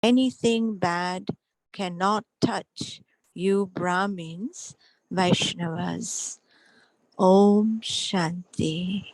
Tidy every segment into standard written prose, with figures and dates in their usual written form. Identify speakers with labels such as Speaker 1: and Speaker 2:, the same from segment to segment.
Speaker 1: Anything bad cannot touch you Brahmins, Vaishnavas. Om Shanti.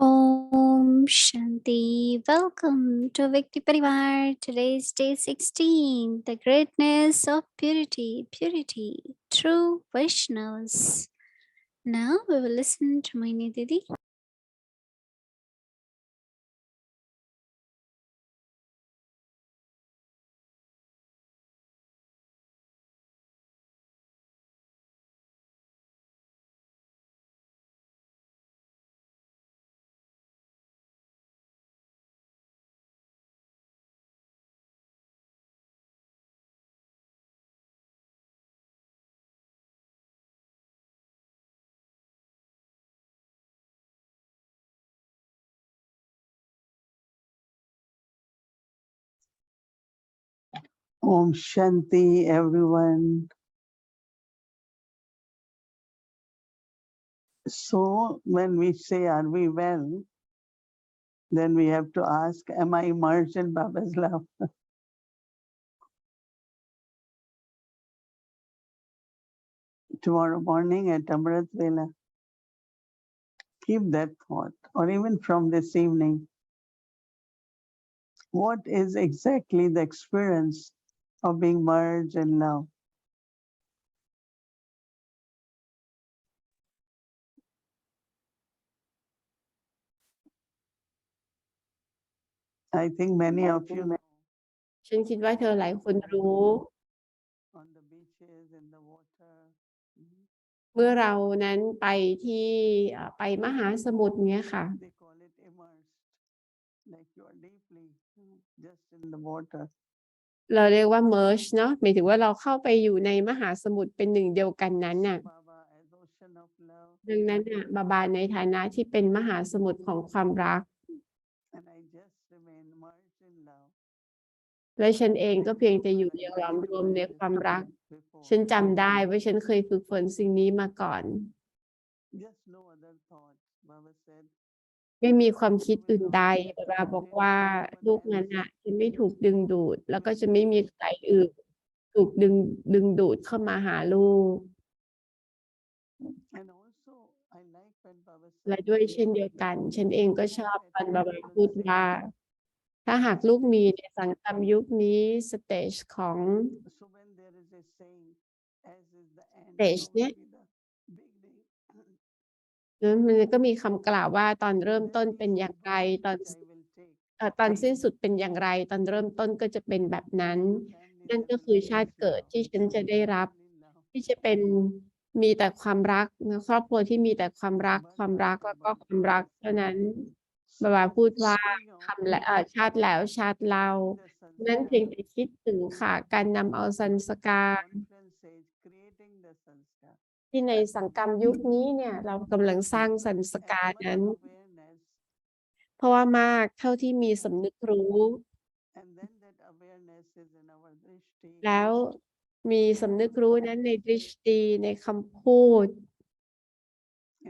Speaker 2: Om Shanti. Welcome to Vikti Parivar. Today is day 16. The greatness of purity, purity, true Vaishnavas. Now we will listen to Mohini Didi.
Speaker 3: Om Shanti, everyone. So, when we say, are we well? Then we have to ask, am I immersed in Baba's love? Tomorrow morning at Amrit Vela, keep that thought, or even from this evening. What is exactly the experience of being merged in love? I think many of you know.
Speaker 4: ฉันคิดว่าเธอหลายคนรู้
Speaker 3: On the beaches, in the water.
Speaker 4: เมื่อเรานั้นไปที่ไปมหาสมุทรเนี้ยค่ะ
Speaker 3: They call it immersed, like you are deeply just in the water.
Speaker 4: เราเรียกว่า merge เนาะหมายถึงว่าเราเข้าไปอยู่ในมหาสมุทรเป็นหนึ่งเดียวกันนั้นน่ะ
Speaker 3: Baba as ocean of love.
Speaker 4: ดังนั้นน่ะบาบาในฐานะที่เป็นมหาสมุทรของความรัก
Speaker 3: And I just remain merged in love.
Speaker 4: และฉันเองก็เพียงแต่อยู่ในหลอมรวมในความรัก ฉันจำได้ว่าฉันเคยฝึกฝนสิ่งนี้มาก่อน
Speaker 3: Just no other thoughts. Baba said,
Speaker 4: ไม่มีความคิดอื่นใดบาบาบอกว่าลูกนั้นน่ะจะไม่ถูกดึงดูดแล้วก็จะไม่มีใครอื่นถูกดึงดูดเข้ามาหาลูก
Speaker 3: and also I like when Baba
Speaker 4: และ
Speaker 3: said,
Speaker 4: ด้วยเช่นเดียวกันฉันเองก็ชอบตอนบาบาพูดว่าถ้าหากลูกมีในสังคมยุคนี้สเตจของ
Speaker 3: so when there is a saying, as is the end,
Speaker 4: Stage
Speaker 3: so will
Speaker 4: เนี่ย
Speaker 3: be the beginning.
Speaker 4: นั้นมันก็มีคำกล่าวว่าตอนเริ่มต้นเป็นอย่างไรตอน
Speaker 3: I will take.
Speaker 4: ตอนสิ้นสุดเป็นอย่างไรตอนเริ่มต้นก็จะเป็นแบบนั้น นั่นก็คือชาติเกิดที่ฉันจะได้รับที่จะเป็นมีแต่ความรักครอบครัวที่มีแต่ความรักแล้วก็ความรักเท่านั้นบาบาพูดว่าคำและชาติแล้วชาติเรานั้นเพียงแต่คิดถึงค่ะการนำเอาสันสการ
Speaker 3: Conference says, creating the sanskar.
Speaker 4: ที่ในสังคมยุคนี้เนี่ยเรากำลังสร้างสันสการนั้น
Speaker 3: Awareness,
Speaker 4: เพราะว่ามากเท่าที่มีสำนึกรู้
Speaker 3: and then that awareness is in our drishti.
Speaker 4: แล้วมีสำนึกรู้นั้นในดริชตีในคำพูด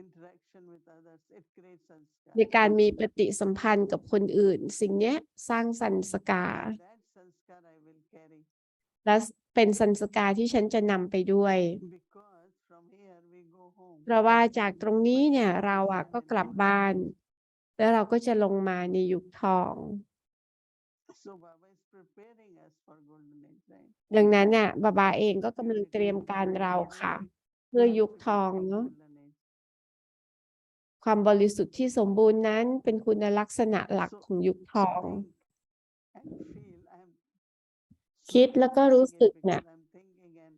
Speaker 3: Interaction with others, it creates sanskar.
Speaker 4: ในการมีปฏิสัมพันธ์กับคนอื่น สิ่งเนี้ยสร้างสันสกา
Speaker 3: That sanskar I will carry.
Speaker 4: และเป็นสันสกาที่ฉันจะนำไปด้วย
Speaker 3: Because from here we go home.
Speaker 4: เพราะว่าจากตรงนี้เนี่ยเราก็กลับบ้าน แล้วเราก็จะลงมาในยุคทอง
Speaker 3: So Baba is preparing us for golden age, right?
Speaker 4: ดังนั้นเนี่ยบาบาเองก็กำลังเตรียมการเราค่ะ เพื่อยุคทองเนาะ
Speaker 3: Golden age.
Speaker 4: ความบริสุทธิ์ที่สมบูรณ์นั้นเป็นคุณลักษณะหลักของยุคทอง
Speaker 3: And feel I'm
Speaker 4: คิดแล้วก็รู้สึกเนี่ย
Speaker 3: I'm thinking and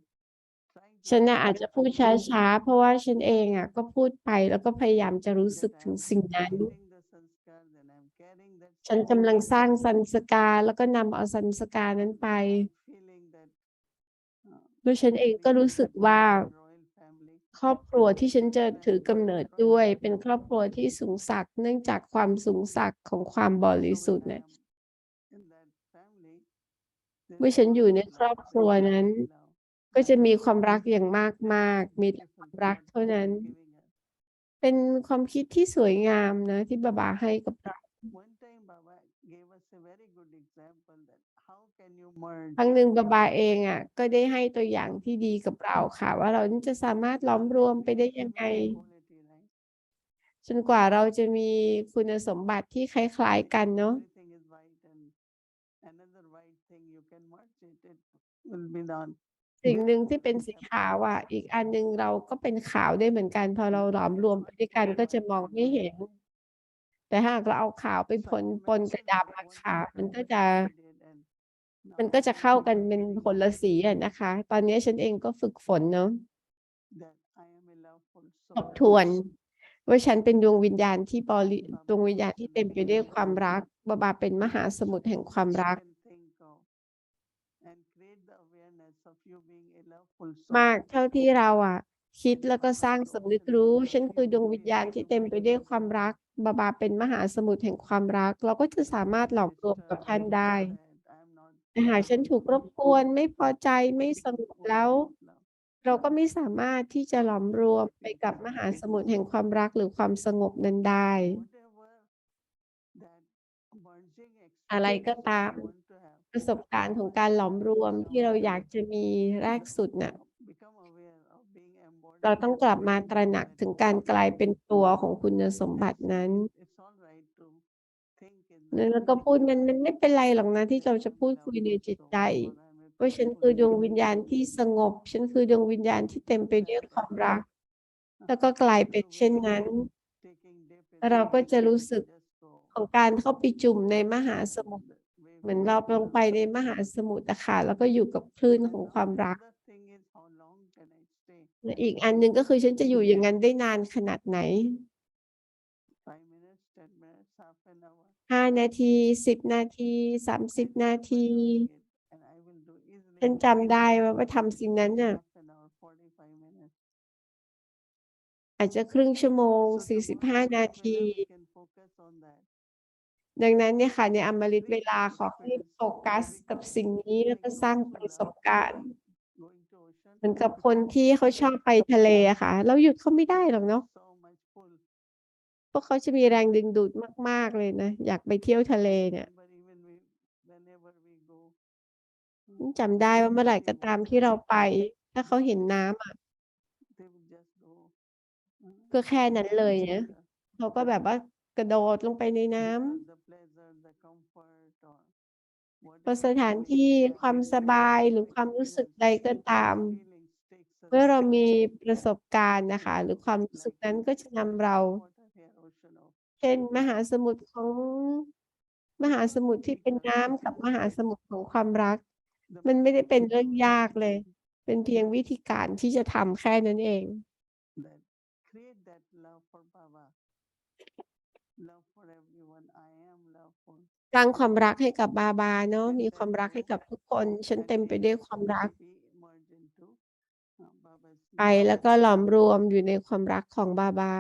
Speaker 3: trying
Speaker 4: ฉันน่ะอาจจะพูดช้าๆเพราะว่าฉันเองอ่ะก็พูดไปแล้วก็พยายามจะรู้สึกถึงสิ่งนั้น ฉันกำลังสร้างสันสกาแล้วก็นำเอาสันสกานั้นไปแล้วฉันเองก็รู้สึกว่าครอบครัวที่ฉันจะถือกำเนิดด้วยเป็นครอบครัวที่สูงศักดิ์เนื่องจากความสูงศักดิ์ของความบริสุทธิ์เนี่ยเมื่อฉันอยู่ในครอบครัวนั้นก็จะมีความรักอย่างมากๆมีแต่ความรักเท่านั้นเป็นความคิดที่สวยงามนะที่บาบาให้กับเราครั้งหนึ่งบาบาเองอ่ะก็ได้ให้ตัวอย่างที่ดีกับเราค่ะว่าเราจะสามารถล้อมรวมไปได้ยังไงจนกว่าเราจะมีคุณสมบัติที่คล้ายๆกันเนาะสิ่งหนึ่งที่เป็นสีขาวอ่ะอีกอันหนึ่งเราก็เป็นขาวได้เหมือนกันพอเราหลอมรวมไปด้วยกันก็จะมองไม่เห็นแต่หากเราเอาขาวไปปนกับดำอะค่ะมันก็จะเข้ากันเป็นคนละสีอ่ะนะคะตอนนี้ฉันเองก็ฝึกฝนเนาะทบทวนว่าฉันเป็นดวงวิญญาณที่ดวงวิญญาณที่เต็มไปด้วยความรักบาบาเป็นมหาสมุทรแห่งความรักมากเท่าที่เราอ่ะคิดแล้วก็สร้างสำนึกรู้ฉันคือดวงวิญญาณที่เต็มไปด้วยความรักบาบาเป็นมหาสมุทรแห่งความรักเราก็จะสามารถหลอมรวมกับท่านได้แต่หากฉันถูกรบกวนไม่พอใจไม่สงบแล้วเราก็ไม่สามารถที่จะหลอมรวมไปกับมหาสมุทรแห่งความรักหรือความสงบนั้นได้อะไรก็ตามประสบการณ์ของการหลอมรวมที่เราอยากจะมีแรกสุดน่ะเราต้องกลับมาตระหนักถึงการกลายเป็นตัวของคุณสมบัตินั้นแล้วก็พูดมันไม่เป็นไรหรอกนะที่เราจะพูดคุยในจิตใจว่าฉันคือดวงวิญญาณที่สงบฉันคือดวงวิญญาณที่เต็มไปด้วยความรักแล้วก็กลายเป็นเช่นนั้นเราก็จะรู้สึกของการเข้าไปจุ่มในมหาสมุทรเหมือนเราลงไปในมหาสมุทรอะค่ะแล้วก็อยู่กับคลื่นของความรักอีกอันหนึ่งก็คือฉันจะอยู่อย่างนั้นได้นานขนาดไหน5 นาที10 นาที30 นาทีฉันจำได้ว่าทำสิ่งนั้นน่ะอาจจะครึ่งชั่วโมง45 นาทีดังนั้นเนี่ยค่ะในอมฤตเวลาขอให้โฟกัสกับสิ่งนี้แล้วก็สร้างประสบการณ์เหมือนกับคนที่เขาชอบไปทะเลอะค่ะเราหยุดเขาไม่ได้หรอกเนาะเพราะเขาจะมีแรงดึงดูดมากๆเลยนะอยากไปเที่ยวทะเลเนี่ยจำได้ว่าเมื่อไหร่ก็ตามที่เราไปถ้าเขาเห็นน้ำอะก็แค่นั้นเลยนะเขาก็แบบว่ากระโดดลงไปในน้ำเพราะสถานที่ความสบายหรือความรู้สึกใดก็ตามเมื่อเรามีประสบการณ์นะคะหรือความรู้สึกนั้นก็จะนำเราเช่นมหาสมุทรที่เป็นน้ำกับมหาสมุทรของความรักมันไม่ได้เป็นเรื่องยากเลยเป็นเพียงวิธีการที่จะทำแค่นั้นเองสร้างความรักให้กับบาบาเนาะมีความรักให้กับทุกคนฉันเต็มไปด้วยความรักไปแล้วก็หลอมรวมอยู่ในความรักของบาบา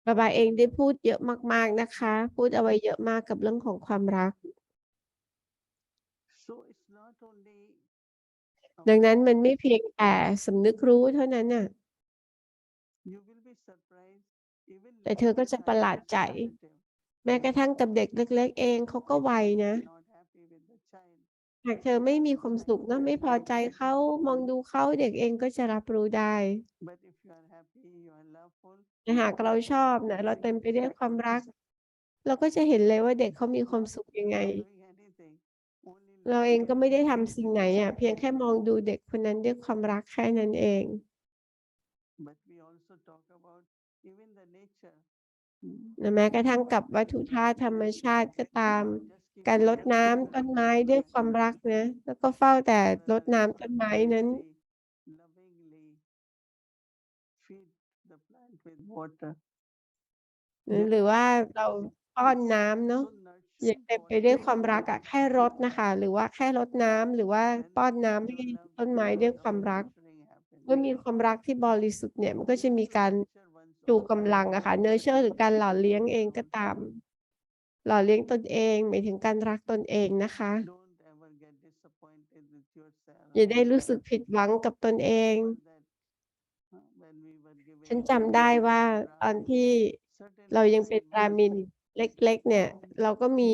Speaker 4: บาบาเองได้พูดเยอะมากๆนะคะพูดเอาไว้เยอะมากกับเรื่องของความรักดังนั้นมันไม่เพียงแต่สำนึกรู้เท่านั้นน่ะแต่เธอก็จะประหลาดใจแม้กระทั่งกับเด็กเล็กๆเองเขาก็ไวนะหากเธอไม่มีความสุขนะไม่พอใจเขามองดูเขาเด็กเองก็จะรับรู้ได้แต่หากเราชอบนะเราเต็มไปด้วยความรักเราก็จะเห็นเลยว่าเด็กเขามีความสุขยังไงเราเองก็ไม่ได้ทำสิ่งไหนอ่ะเพียงแค่มองดูเด็กคนนั้นด้วยความรักแค่นั้นเองแม้กระทั่งกับวัตถุธาตุธรรมชาติก็ตาม การรดน้ำต้นไม้ด้วยความรักนะแล้วก็เฝ้าแต่รดน้ำต้นไม้นั้น
Speaker 3: lovingly feed the plant with water.
Speaker 4: หรือว่าเราป้อนน้ำเนาะ
Speaker 3: So
Speaker 4: อย่า
Speaker 3: nurturing
Speaker 4: เต็มไปด้วยความ
Speaker 3: qualities
Speaker 4: รักอะแค่รดนะคะ หรือว่าแค่รดน้ำหรือว่าป้อนน้ำให้ต้นไม้ด้วยความรัก เมื่อมีความรักที่บริสุทธิ์เนี่ยมันก็จะมีการจูงกำลังอะค่ะเนอร์เชอร์หรือการหล่อเลี้ยงเองก็ตาม หล่อเลี้ยงตนเองหมายถึงการรักตนเองนะคะ
Speaker 3: Don't ever get disappointed with yourself.
Speaker 4: อย่าได้รู้สึกผิดหวังกับตนเอง
Speaker 3: When we were given
Speaker 4: ฉันจำได้ว่าตอนที่เรายังเป็นบราหมินเล็กๆเนี่ยเราก็มี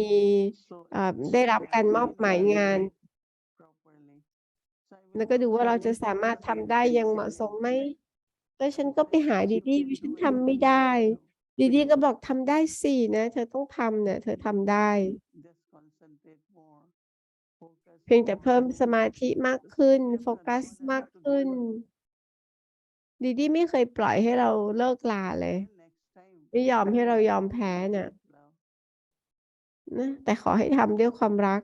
Speaker 4: ได้รับการมอบหมายงาน
Speaker 3: properly.
Speaker 4: แล้วก็ดูว่าเราจะสามารถทำได้อย่างเหมาะสมไหมแล้วฉันก็ไปหาดีดี้ฉันทำไม่ได้ดีดี้ก็บอกทำได้สินะเธอต้องทำเนี่ยเธอทำได้
Speaker 3: Just concentrate more. Focus
Speaker 4: เพียงแต่
Speaker 3: more.
Speaker 4: เพิ่มสมาธิมากขึ้นโฟกัสมากขึ้นดีดี้ไม่เคยปล่อยให้เราเลิกลาเลย
Speaker 3: Then next time,
Speaker 4: ไม่ยอมให้เรายอมแพ้น่ะ
Speaker 3: love.
Speaker 4: นะแต่ขอให้ทำด้วยความรัก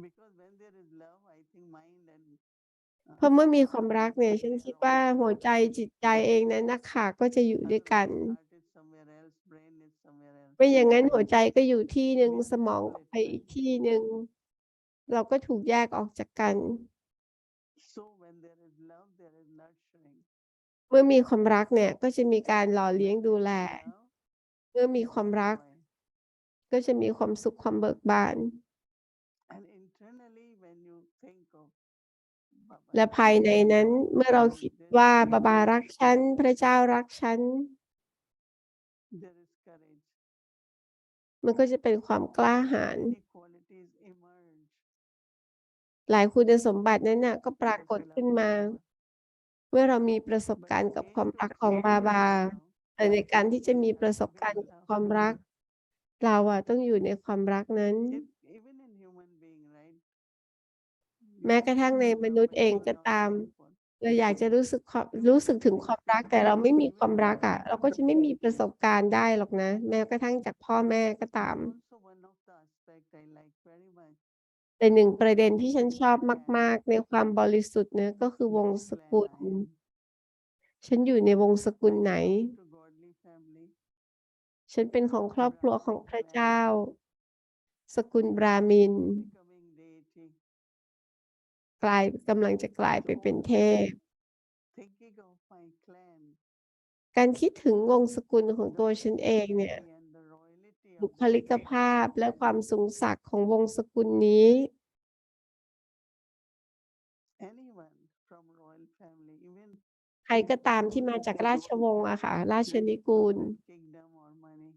Speaker 3: Because when there is love, I think mind and
Speaker 4: เพราะเมื่อมีความรักเนี่ยฉันคิดว่าหัวใจจิตใจเองนั้นนะคะก็จะอยู่ด้วยกัน
Speaker 3: heart is somewhere else, brain is somewhere else.
Speaker 4: ไม่อย่างนั้นหัวใจก็อยู่ที่หนึ่งสมองก็ไปอีกที่หนึ่งเราก็ถูกแยกออกจากกัน
Speaker 3: So when there is love, there is nurturing.
Speaker 4: เมื่อมีความรักเนี่ยก็จะมีการหล่อเลี้ยงดูแล
Speaker 3: Love,
Speaker 4: เมื่อมีความรัก
Speaker 3: joy.
Speaker 4: ก็จะมีความสุขความเบิกบาน
Speaker 3: And internally, when you think of Baba,
Speaker 4: และภายในนั้นเมื่อเราคิดว่าบาบารักฉันพระเจ้ารักฉัน
Speaker 3: there is courage.
Speaker 4: มันก็จะเป็นความกล้าหาญ
Speaker 3: Many qualities emerge.
Speaker 4: หลายคุณสมบัตินั้นน่ะก็ปรากฏขึ้นมา เมื่อเรามีประสบการณ์กับความรักของบาบา แต่ในการที่จะมีประสบการณ์กับความรัก เราอะต้องอยู่ในความรักนั้น
Speaker 3: Even in human being, right?
Speaker 4: แม้กระทั่งในมนุษย์เองก็ตาม เราอยากจะรู้สึกถึงความรักแต่เราไม่มีความรักอะเราก็จะไม่มีประสบการณ์ได้หรอกนะ แม้กระทั่งจากพ่อแม่ก็ตาม
Speaker 3: Also, one of the aspects I like very much,
Speaker 4: แต่หนึ่งประเด็นที่ฉันชอบมาก ๆ ในความบริสุทธิ์เนี่ยก็คือวงสกุล ฉันอยู่ในวงสกุลไหน
Speaker 3: to godly family,
Speaker 4: ฉันเป็นของครอบครัวของพระเจ้า สกุลบราหมิน
Speaker 3: becoming deity,
Speaker 4: กำลังจะกลายไปเป็นเทพ
Speaker 3: thinking of my clan,
Speaker 4: การคิดถึงวงสกุลของตัวฉันเองเนี่ย
Speaker 3: and the royalty
Speaker 4: บุ
Speaker 3: of
Speaker 4: คลิกภาพและความสูงศักดิ์ของวงสกุลนี้
Speaker 3: anyone from royal family, even
Speaker 4: ใครก็ตามที่มาจากราชวงศ์อะค่ะ ราชนิกูล
Speaker 3: kingdom or money,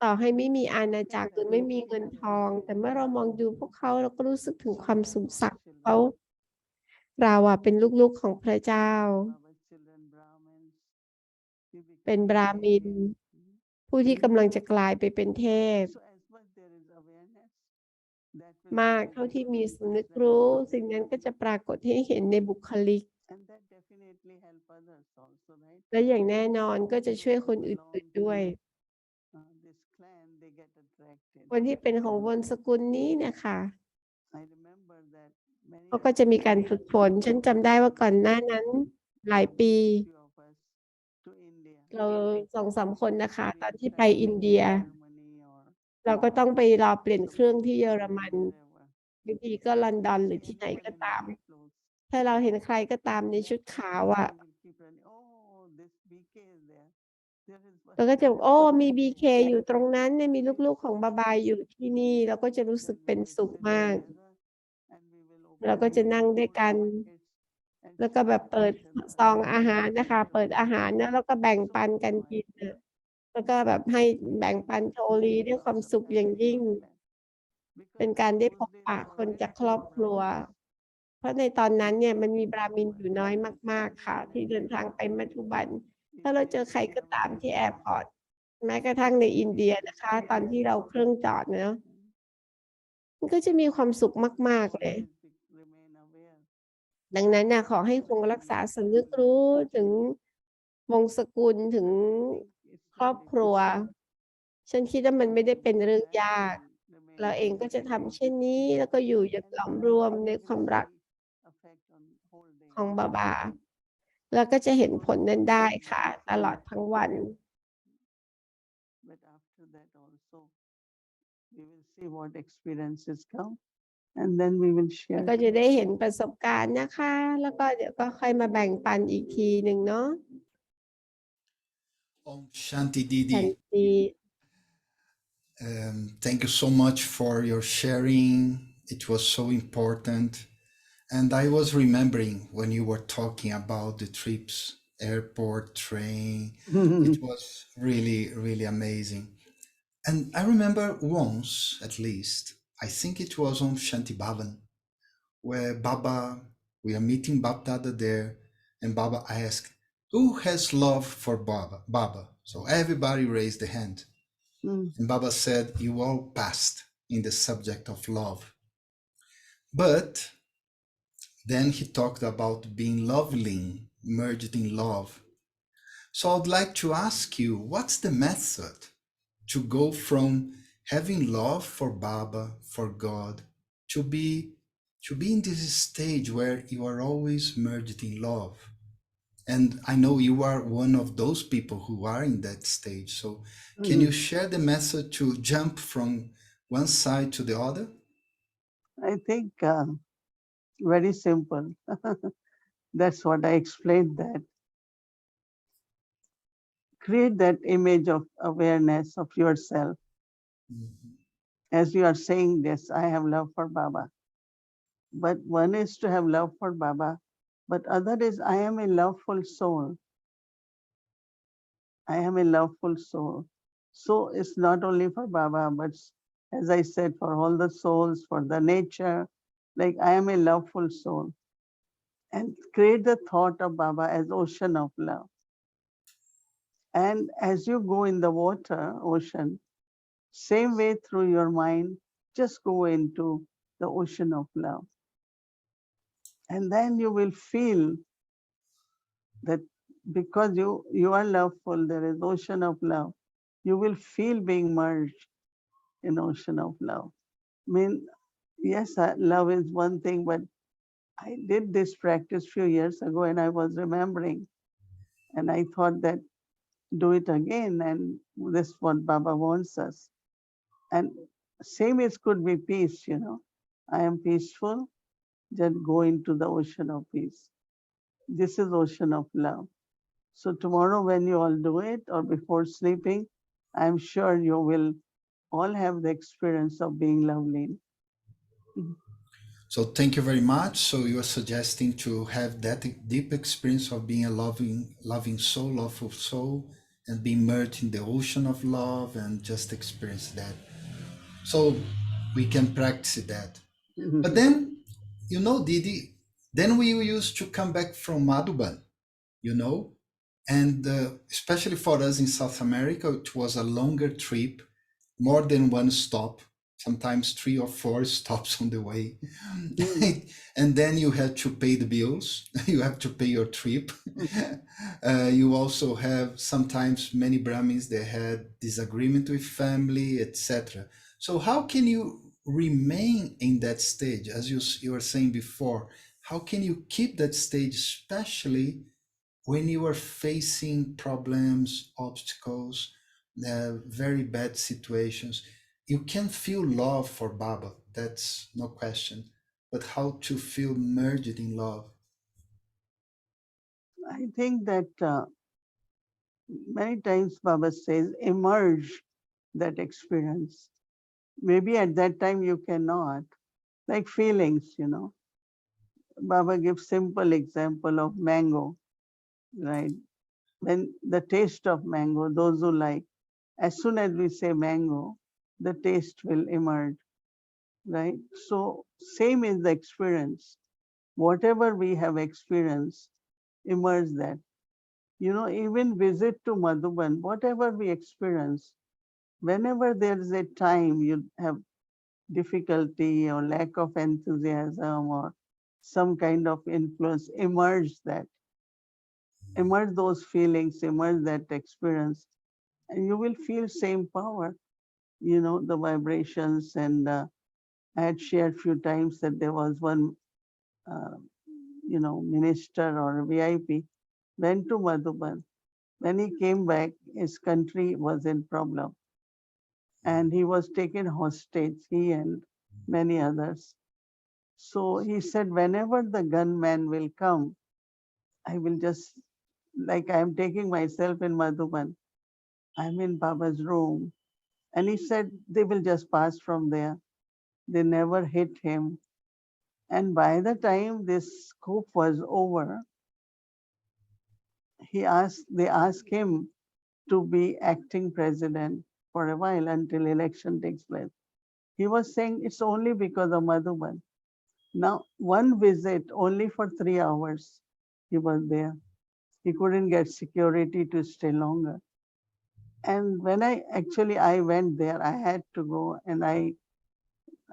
Speaker 4: ต่อให้ไม่มีอาณาจักรหรือไม่มีเงินทอง แต่เมื่อเรามองดูพวกเขาเราก็รู้สึกถึงความสูงศักดิ์ของเขา เราอะเป็นลูกๆของพระเจ้า
Speaker 3: Baba's children, Brahmins, we
Speaker 4: เป็น
Speaker 3: become
Speaker 4: บราหมิน ผู้ที่กำลังจะกลายไปเป็นเทพ
Speaker 3: so as much there is awareness, that will
Speaker 4: มากเท่าที่มีสำนึกรู้ สิ่งนั้นก็จะปรากฏให้เห็นในบุคลิก
Speaker 3: and that definitely help others also, right?
Speaker 4: และอย่างแน่นอนก็จะช่วยคนอื่นๆด้วย
Speaker 3: This clan, they get attracted.
Speaker 4: คนที่เป็นของวงสกุลนี้นะคะ
Speaker 3: I remember that many
Speaker 4: เขาก็จะมีการฝึกฝน ฉันจำได้ว่าก่อนหน้านั้นหลายปี
Speaker 3: few of us to India,
Speaker 4: เรา2-3 คนนะคะ ตอนที่ไป
Speaker 3: traveling
Speaker 4: อินเดีย
Speaker 3: Germany or
Speaker 4: เราก็ต้องไปรอเปลี่ยนเครื่องที่เยอรมัน
Speaker 3: wherever.
Speaker 4: บางทีก็ลอนดอนหรือที่ไหนก็ตาม ถ้าเราเห็นใครก็ตามในชุดขาวอ่ะ
Speaker 3: We will keep running. Oh, this BK is there. There is
Speaker 4: เราก็จะบอกโอ้มี BK อยู่ตรงนั้นเนี่ยมีลูกๆของบาบาอยู่ที่นี่เราก็จะรู้สึกเป็นสุขมาก
Speaker 3: and we will
Speaker 4: เราก็จะนั่งด้วยกัน
Speaker 3: and
Speaker 4: แล้วก็แบบเปิดซองอาหารนะคะ เปิดอาหารนะแล้วก็แบ่งปันกันกินนะแล้วก็แบบให้แบ่งปันโชลีด้วยความสุขอย่างยิ่ง เป็นการได้พบปะคนจากครอบครัว เพราะในตอนนั้นเนี่ยมันมีบราหมินอยู่น้อยมากๆค่ะ ที่เดินทางไปมัทุบัน ถ้าเราเจอใครก็ตามที่แอร์พอร์ตแม้กระทั่งในอินเดียนะคะ ตอนที่เราเครื่องจอดเนาะมันก็จะมีความสุขมากๆเลย
Speaker 3: remain aware.
Speaker 4: ดังนั้นนะขอให้คงรักษาสำนึกรู้ถึงวงศกุลถึง
Speaker 3: It's
Speaker 4: ครอบครัว ฉันคิดว่ามันไม่ได้เป็นเรื่องยาก
Speaker 3: remain
Speaker 4: เราเองก็จะทำเช่นนี้แล้วก็อยู่อย่างหลอมรวมในความรักของบาบาแล้วก็จะเห็นผลนั้นได้ค่ะตลอดทั้งวัน
Speaker 3: But after that also, we will see what experiences come, and then we will
Speaker 4: แล้ว
Speaker 3: share.
Speaker 4: ก็จะได้เห็นประสบการณ์นะคะ แล้วก็เดี๋ยวก็ค่อยมาแบ่งปันอีกทีหนึ่งเนาะ
Speaker 5: Om Shanti
Speaker 4: ทัน
Speaker 5: Didi.
Speaker 4: ที
Speaker 5: Thank you so much for your sharing. It was so important. And I was remembering when you were talking about the trips, airport, train. It was really, really amazing. And I remember once, at least, I think it was on Shanti Bhavan, where Baba, we are meeting Bab Dada there, and Baba asked, who has love for Baba? Baba. So everybody raised the hand. And Baba said, you all passed in the subject of love. But then he talked about being loving, merged in love. So I'd like to ask you, what's the method to go from having love for Baba, for God, to be in this stage where you are always merged in love? And I know you are one of those people who are in that stage. So can you share the method to jump from one side to the other?
Speaker 3: I think very simple. That's what I explained, that create that image of awareness of yourself. As you are saying this, I have love for Baba. But one is to have love for Baba, but other is I am a loveful soul. I am a loveful soul. So it's not only for Baba, but as I said, for all the souls, for the nature, like I am a loveful soul. And create the thought of Baba as ocean of love. And as you go in the water, ocean, same way through your mind, just go into the ocean of love. And then you will feel that because you are loveful, there is ocean of love. You will feel being merged in ocean of love. I mean, yes, love is one thing, but I did this practice few years ago and I was remembering, and I thought that do it again, and this is what Baba wants us. And same as could be peace, you know. I am peaceful, just go into the ocean of peace. This is ocean of love. So tomorrow when you all do it or before sleeping, I'm sure you will all have the experience of being lovely.
Speaker 5: So thank you very much. So you are suggesting to have that deep experience of being a loving soul, loveful soul, and being merged in the ocean of love and just experience that. So we can practice that. But then, you know, Didi, then we used to come back from Madhuban, you know, and especially for us in South America, it was a longer trip, more than one stop, sometimes 3 or 4 stops on the way. And then you had to pay the bills, you have to pay your trip. You also have sometimes many Brahmins, they had disagreement with family, etc. So how can you remain in that stage, as you were saying before? How can you keep that stage, especially when you are facing problems, obstacles, very bad situations? You can feel love for Baba, that's no question, but how to feel merged in love?
Speaker 3: I think that many times Baba says, emerge that experience. Maybe at that time you cannot, like feelings, you know. Baba gives simple example of mango, right? When the taste of mango, those who like, as soon as we say mango, the taste will emerge, right? So same is the experience. Whatever we have experienced, immerse that. You know, even visit to Madhuban, whatever we experience, whenever there is a time you have difficulty or lack of enthusiasm or some kind of influence, immerse those feelings, immerse that experience, and you will feel same power. the vibrations. And I had shared few times that there was one, uh, minister or a VIP went to Madhuban. When he came back, his country was in problem and he was taken hostage, he and many others. So he said, whenever the gunman will come, I will just, like I am taking myself in Madhuban, I'm in Baba's room. And he said, they will just pass from there. They never hit him. And by the time this coup was over, they asked him to be acting president for a while until election takes place. He was saying it's only because of Madhuban. Now, one visit only for 3 hours, he was there. He couldn't get security to stay longer. And when I went there, I had to go and I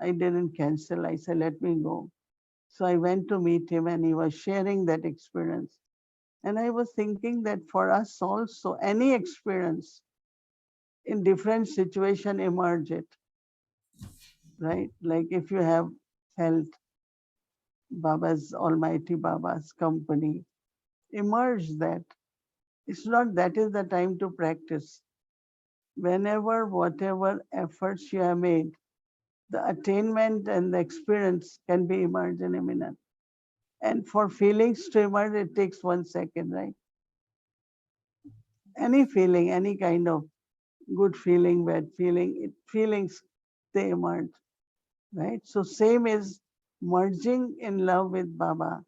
Speaker 3: didn't cancel. I said, let me go. So I went to meet him and he was sharing that experience. And I was thinking that for us also, any experience in different situation emerge it, right? Like if you have felt Baba's, Almighty Baba's company, emerge that. It's not that is the time to practice. Whenever, whatever efforts you have made, the attainment and the experience can be emerged in a minute. And for feelings to emerge, it takes 1 second, right? Any feeling, any kind of good feeling, bad feeling, feelings, they emerge, right? So same is merging in love with Baba.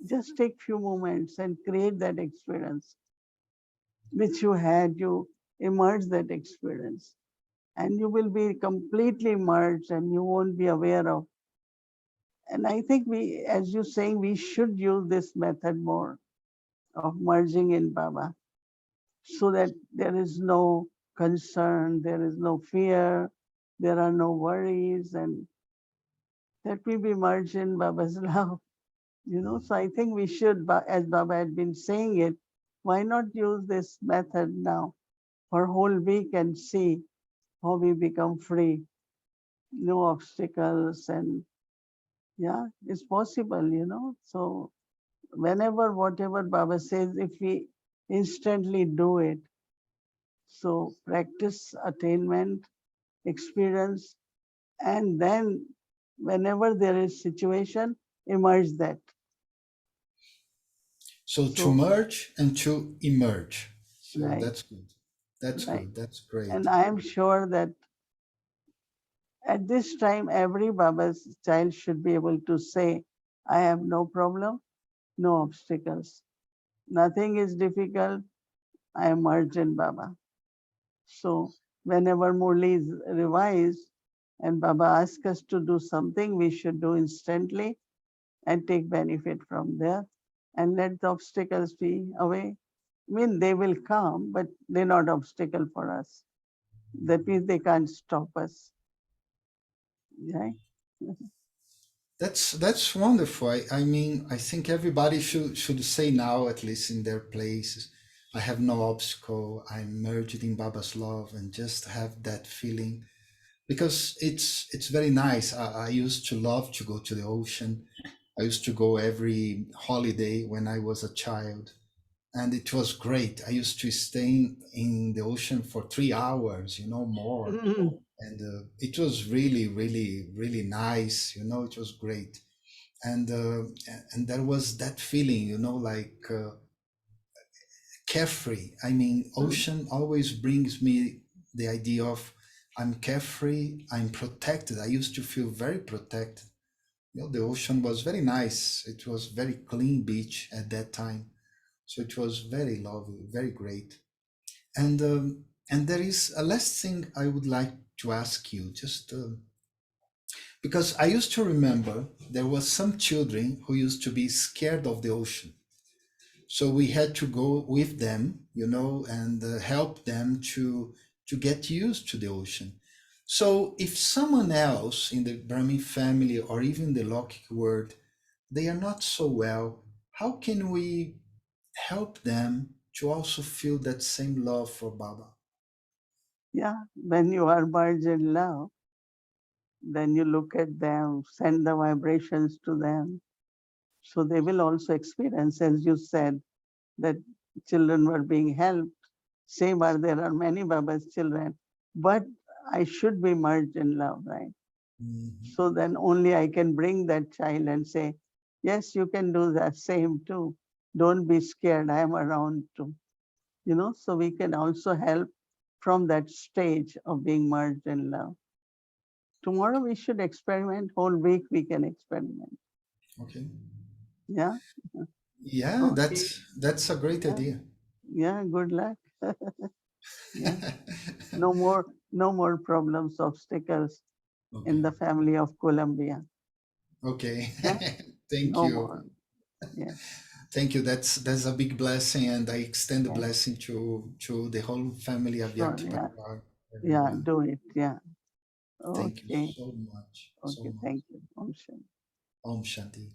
Speaker 3: Just take few moments and create that experience, which you had, you immerse that experience. And you will be completely merged and you won't be aware of. And I think we, as you're saying, we should use this method more of merging in Baba so that there is no concern, there is no fear, there are no worries, and that we be merged in Baba's love. So I think we should, as Baba had been saying it, why not use this method now for a whole week and see how we become free, no obstacles, and yeah, it's possible. So whenever, whatever Baba says, if we instantly do it, so practice attainment, experience, and then whenever there is situation, emerge that.
Speaker 5: So to
Speaker 3: So,
Speaker 5: merge and to emerge. So
Speaker 3: right,
Speaker 5: that's good. That's
Speaker 3: right.
Speaker 5: good. That's great.
Speaker 3: And I am sure that at this time, every Baba's child should be able to say, I have no problem, no obstacles. Nothing is difficult. I am merged in Baba. So whenever Murli is revised and Baba asks us to do something, we should do instantly and take benefit from there and let the obstacles be away. I mean, they will come, but they're not obstacle for us. That means they can't stop us. Right?
Speaker 5: That's wonderful. I mean, I think everybody should say now, at least in their places, I have no obstacle. I'm merged in Baba's love, and just have that feeling because it's very nice. I used to love to go to the ocean. I used to go every holiday when I was a child, and it was great. I used to stay in the ocean for 3 hours, more, and it was really, really, really nice. It was great, and there was that feeling, like carefree. I mean, ocean always brings me the idea of I'm carefree, I'm protected. I used to feel very protected. The ocean was very nice. It was very clean beach at that time, so it was very lovely, very great. And there is a last thing I would like to ask you, just because I used to remember there was some children who used to be scared of the ocean. So we had to go with them, and help them to get used to the ocean. So if someone else in the Brahmin family or even the Lokik world, they are not so well, how can we help them to also feel that same love for Baba?
Speaker 3: Yeah, when you are merged in love, then you look at them, send the vibrations to them. So they will also experience, as you said, that children were being helped. Same are there are many Baba's children, but I should be merged in love, right?
Speaker 5: Mhm.
Speaker 3: So then only I can bring that child and say, yes, you can do that same too. Don't be scared. I am around too. So we can also help from that stage of being merged in love. Tomorrow we should experiment. Whole week we can experiment.
Speaker 5: Okay.
Speaker 3: Yeah.
Speaker 5: Yeah,
Speaker 3: Okay.
Speaker 5: that's a great
Speaker 3: Yeah.
Speaker 5: idea.
Speaker 3: Yeah. Good luck. Yeah. No more problems, obstacles in
Speaker 5: Okay.
Speaker 3: the family of Colombia.
Speaker 5: Okay.
Speaker 3: Yeah.
Speaker 5: Thank
Speaker 3: No
Speaker 5: you.
Speaker 3: more. Yes.
Speaker 5: Thank you. That's a big blessing, and I extend the
Speaker 3: Yes.
Speaker 5: blessing to the whole family of
Speaker 3: Sure.
Speaker 5: Vyakti
Speaker 3: Yeah.
Speaker 5: Parivar,
Speaker 3: Yeah.
Speaker 5: everyone.
Speaker 3: Do it. Yeah.
Speaker 5: Thank you
Speaker 3: Okay.
Speaker 5: so much. So
Speaker 3: Okay.
Speaker 5: much.
Speaker 3: Thank you. Om Shanti.
Speaker 5: Om Shanti.